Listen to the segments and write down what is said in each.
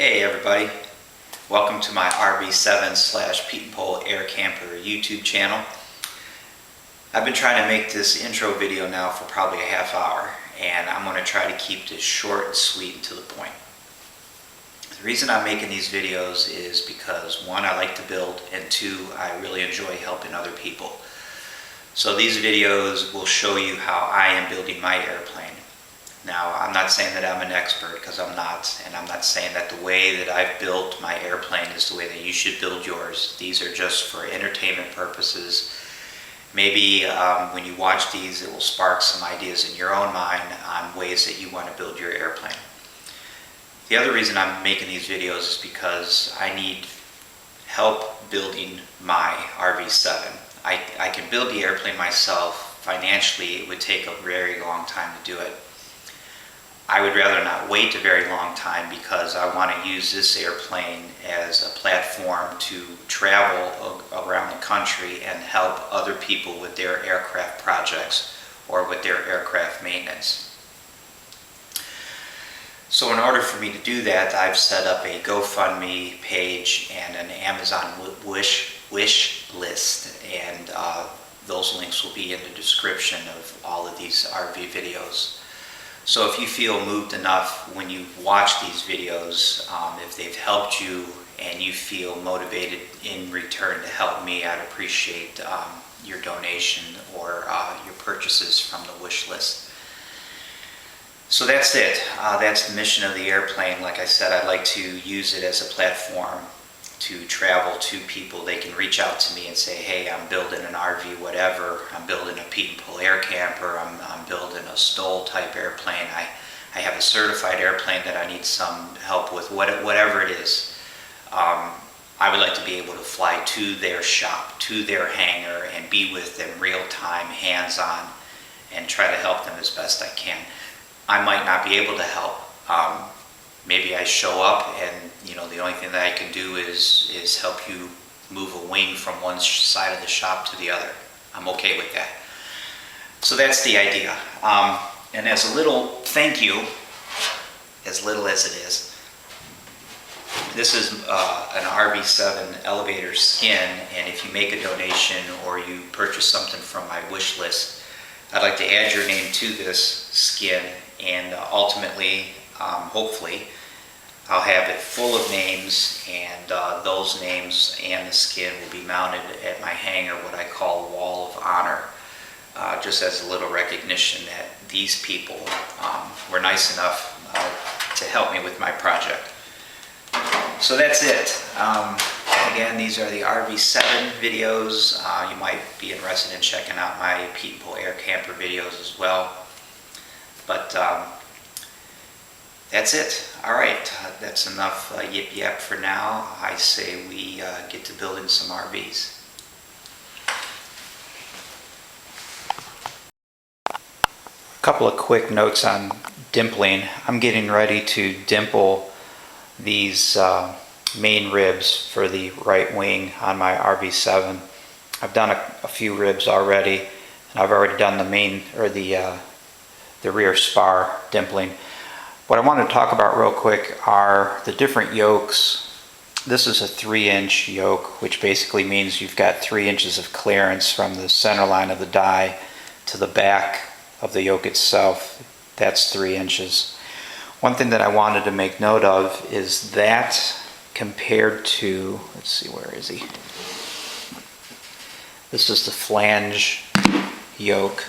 Hey everybody, welcome to my RV7 / Pete and Pole Air Camper YouTube channel. I've been trying to make this intro video now for probably a half hour, and I'm going to try to keep this short and sweet and to the point. The reason I'm making these videos is because one, I like to build, and two, I really enjoy helping other people. So these videos will show you how I am building my airplane. Now, I'm not saying that I'm an expert, because I'm not, and I'm not saying that the way that I've built my airplane is the way that you should build yours. These are just for entertainment purposes. Maybe when you watch these, it will spark some ideas in your own mind on ways that you want to build your airplane. The other reason I'm making these videos is because I need help building my RV7. I can build the airplane myself. Financially, it would take a very long time to do it. I would rather not wait a very long time because I want to use this airplane as a platform to travel around the country and help other people with their aircraft projects or with their aircraft maintenance. So in order for me to do that, I've set up a GoFundMe page and an Amazon wish list, and those links will be in the description of all of these RV videos. So if you feel moved enough when you watch these videos, if they've helped you and you feel motivated in return to help me, I'd appreciate your donation or your purchases from the wish list. So that's it. That's the mission of the airplane. Like I said, I'd like to use it as a platform to travel to people. They can reach out to me and say, hey, I'm building an RV, whatever. I'm building a Pete and Pole air camper. I'm building a Stoll type airplane. I have a certified airplane that I need some help with, whatever it is. I would like to be able to fly to their shop, to their hangar, and be with them real time, hands-on, and try to help them as best I can. I might not be able to help. Maybe I show up and the only thing that I can do is help you move a wing from one side of the shop to the other. I'm okay with that. So that's the idea. And as a little thank you, as little as it is, this is an RV7 elevator skin, and if you make a donation or you purchase something from my wish list, I'd like to add your name to this skin, and ultimately, hopefully, I'll have it full of names, and those names and the skin will be mounted at my hangar, what I call Wall of Honor, just as a little recognition that these people were nice enough to help me with my project. So that's it. Again, these are the RV7 videos. You might be interested in checking out my Pete and Pole Air Camper videos as well. But that's it. All right, that's enough yip yap for now. I say we get to building some RVs. A couple of quick notes on dimpling. I'm getting ready to dimple these main ribs for the right wing on my RV7. I've done a few ribs already, and I've already done the main or the rear spar dimpling. What I want to talk about real quick are the different yokes. This is a 3-inch yoke, which basically means you've got 3 inches of clearance from the center line of the die to the back of the yoke itself. That's 3 inches. One thing that I wanted to make note of is that compared to, let's see, where is he? This is the flange yoke.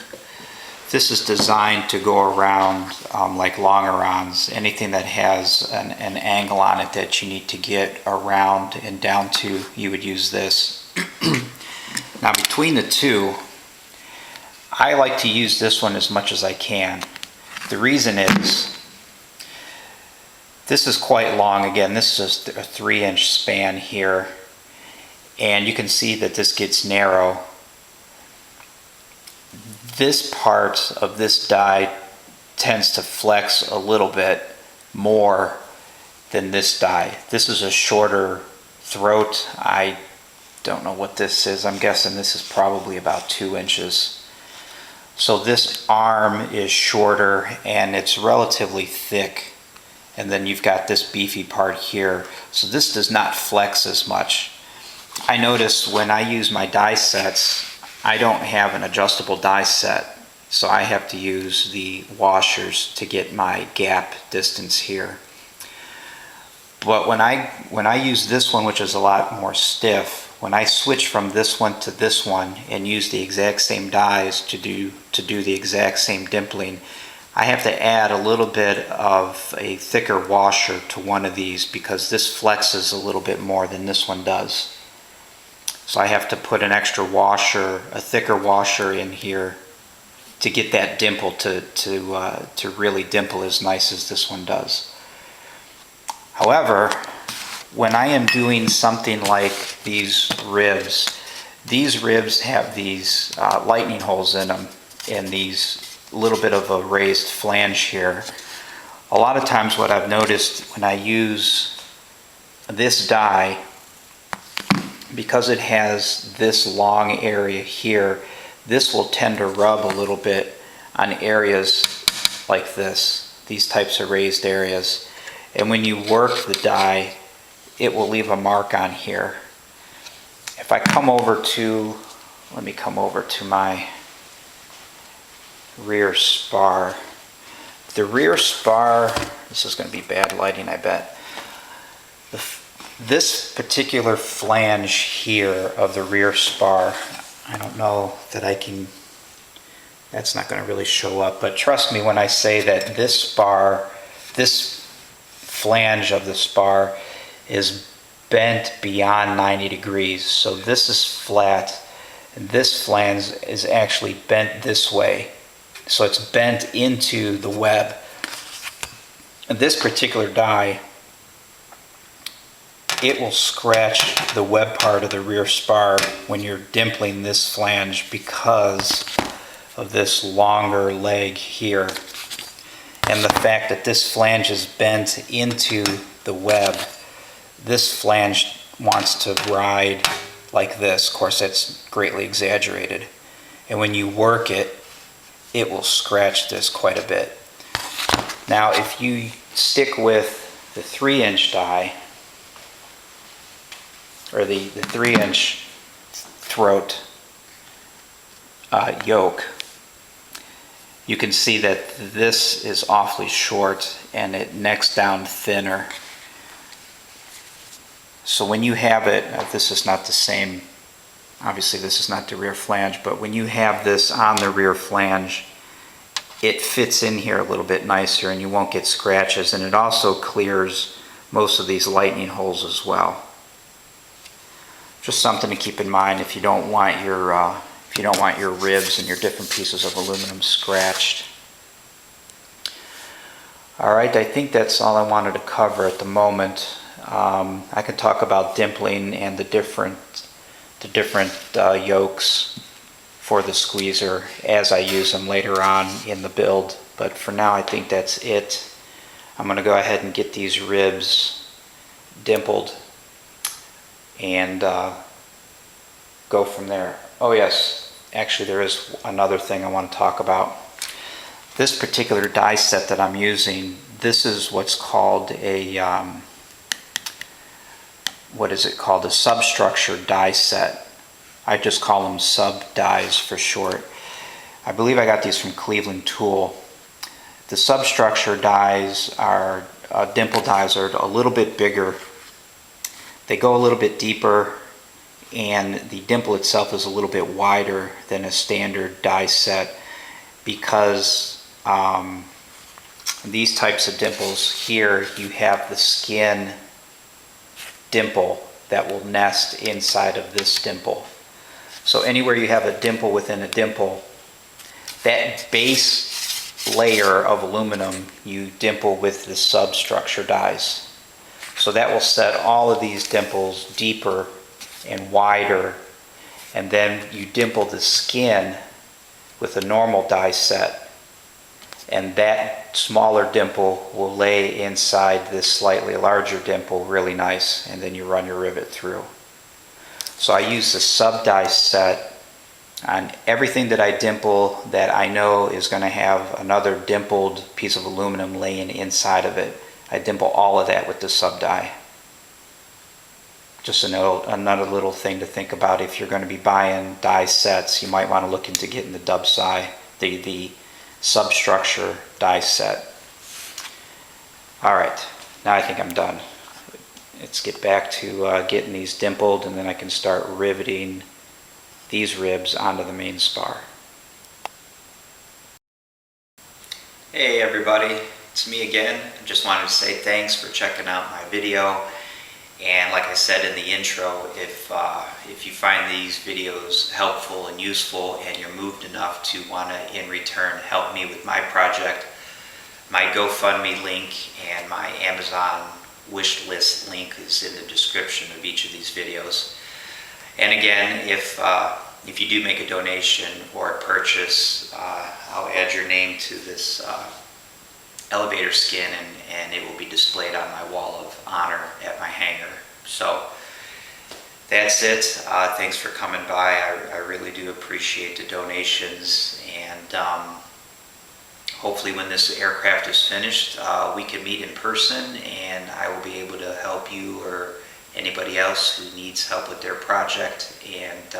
This is designed to go around like longerons, anything that has an angle on it that you need to get around and down to, you would use this. Now between the two, I like to use this one as much as I can. The reason is, this is quite long. Again, this is a 3-inch span here, and you can see that this gets narrow. This part of this die tends to flex a little bit more than this die. This is a shorter throat. I don't know what this is. I'm guessing this is probably about 2 inches. So this arm is shorter and it's relatively thick and then you've got this beefy part here. So this does not flex as much. I noticed when I use my die sets, I don't have an adjustable die set, so I have to use the washers to get my gap distance here. But when I use this one, which is a lot more stiff, when I switch from this one to this one and use the exact same dies to do the exact same dimpling, I have to add a little bit of a thicker washer to one of these because this flexes a little bit more than this one does. So I have to put an extra washer, a thicker washer in here to get that dimple to really dimple as nice as this one does. However, when I am doing something like these ribs have these lightning holes in them and these little bit of a raised flange here. A lot of times what I've noticed when I use this die, because it has this long area here, this will tend to rub a little bit on areas like this, these types of raised areas. And when you work the die, it will leave a mark on here. If I come over to, let me come over to my rear spar. The rear spar, this is going to be bad lighting, I bet. This particular flange here of the rear spar, I don't know that I can, that's not going to really show up, but trust me when I say that this spar, this flange of the spar is bent beyond 90 degrees. So this is flat, and this flange is actually bent this way. So it's bent into the web. And this particular die, it will scratch the web part of the rear spar when you're dimpling this flange because of this longer leg here. And the fact that this flange is bent into the web, this flange wants to ride like this. Of course, that's greatly exaggerated. And when you work it, it will scratch this quite a bit. Now, if you stick with the 3-inch die, or the 3-inch throat yoke, you can see that this is awfully short and it necks down thinner. So when you have it, this is not the same, obviously this is not the rear flange, but when you have this on the rear flange, it fits in here a little bit nicer and you won't get scratches, and it also clears most of these lightning holes as well. Just something to keep in mind if you don't want your ribs and your different pieces of aluminum scratched. All right, I think that's all I wanted to cover at the moment. I can talk about dimpling and the different yokes for the squeezer as I use them later on in the build. But for now, I think that's it. I'm going to go ahead and get these ribs dimpled and go from there. Oh yes, actually there is another thing I want to talk about. This particular die set that I'm using, this is what's called a a substructure die set. I just call them sub dies for short. I believe I got these from Cleveland Tool. The substructure dies are dimple dies are a little bit bigger. They go a little bit deeper, and the dimple itself is a little bit wider than a standard die set because these types of dimples here, you have the skin dimple that will nest inside of this dimple. So anywhere you have a dimple within a dimple, that base layer of aluminum you dimple with the substructure dies. So that will set all of these dimples deeper and wider, and then you dimple the skin with a normal die set, and that smaller dimple will lay inside this slightly larger dimple really nice, and then you run your rivet through. So I use the sub die set on everything that I dimple that I know is going to have another dimpled piece of aluminum laying inside of it. I dimple all of that with the sub die. Just another little thing to think about if you're going to be buying die sets. You might want to look into getting the the substructure die set. All right, now I think I'm done. Let's get back to getting these dimpled, and then I can start riveting these ribs onto the main spar. Hey everybody, it's me again. I just wanted to say thanks for checking out my video. And like I said in the intro, if you find these videos helpful and useful and you're moved enough to want to in return help me with my project, my GoFundMe link and my Amazon wish list link is in the description of each of these videos. And again, if you do make a donation or a purchase, I'll add your name to this elevator skin, and it will be displayed on my wall of honor at my hangar. So that's it. Thanks for coming by. I really do appreciate the donations, and hopefully when this aircraft is finished, we can meet in person and I will be able to help you or anybody else who needs help with their project, and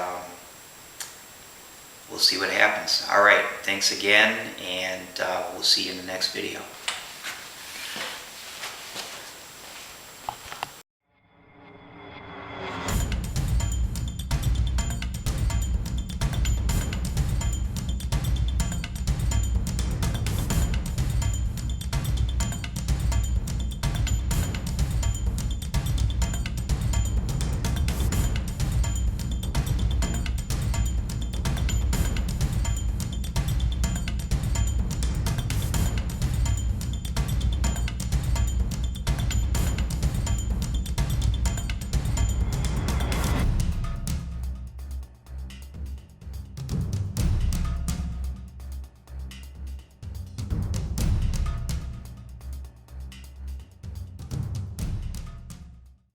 we'll see what happens. All right, thanks again, and we'll see you in the next video.